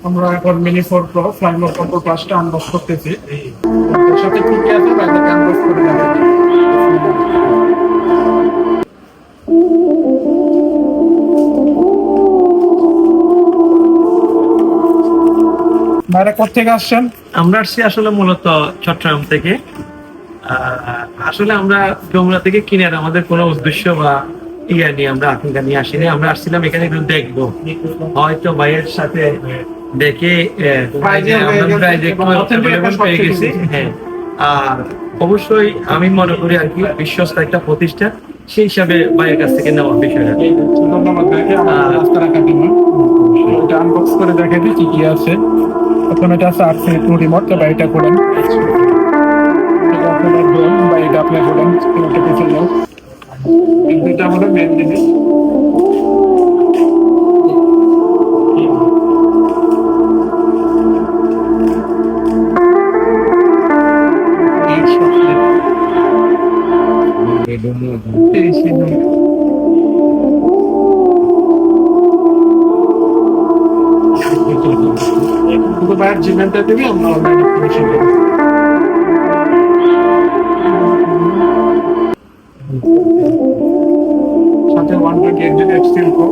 আমরা এখন mini 4 pro fly mode control ক্লাসটা আনবক্স করতেছি। এর সাথে কি কি আছে বাইরে আনবক্স করে দেখাচ্ছি। বাইরে কোথা থেকে আসছেন? আমরা আসছি আসলে মূলত চট্টগ্রাম থেকে। আসলে আমরা যমুনা থেকে কিনে আমাদের কোনো উদ্দেশ্য বা ইয়া নিয়ে আমরা আকাঙ্ক্ষা নিয়ে আসিনি। আমরা আসছিলাম এখানে একটু দেখবো, হয়তো ভাইয়ের সাথে দেখে পেয়ে গেছি। হ্যাঁ, আর অবশ্যই আমি মনে করি আর কি বিশ্বস্ত একটা প্রতিষ্ঠান, সেই হিসাবে ভাইয়ের কাছ থেকে নেওয়ার বিষয়টা। ধন্যবাদ ভাইকে আমার রাস্তা রাখার জন্য। এটা আনবক্স করে দেখে দিই কি কি আছে। এখন এটা আছে 8 টু রিমোট, তো বাইটা করেন এটা আপনারা দেন, বাইটা আপনি করেন এটা পিছনে যাও। এটা আমাদের মেন জিনিস। দুটো বাইরের জিমেলটা দিবি, আমরা অনলাইনে পরিষেবা দেবো। সাথে 128 জিবি এক্সটেন্ড প্রো,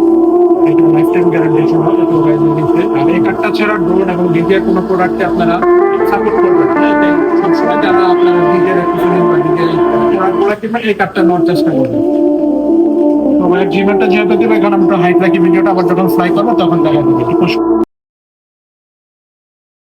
এটা লাইফ টাইম গ্যারান্টি সহ এটা বাইরে দিচ্ছে। আর এই কার্ডটা ছাড়া ড্রোন এবং ডিজে কোনো প্রোডাক্টে আপনারা সাপোর্ট করবেন না। এটাই সবসময় যারা আপনারা ডিজের পিছনে বা ডিজের প্রোডাক্টগুলো কিনবেন এই কার্ডটা নেওয়ার চেষ্টা করবেন। তো জিমেলটা যেহেতু দেবে, এখন আমরা হাইট রাখি, ভিডিওটা আবার যখন ফ্লাই করবো তখন দেখা দেবে।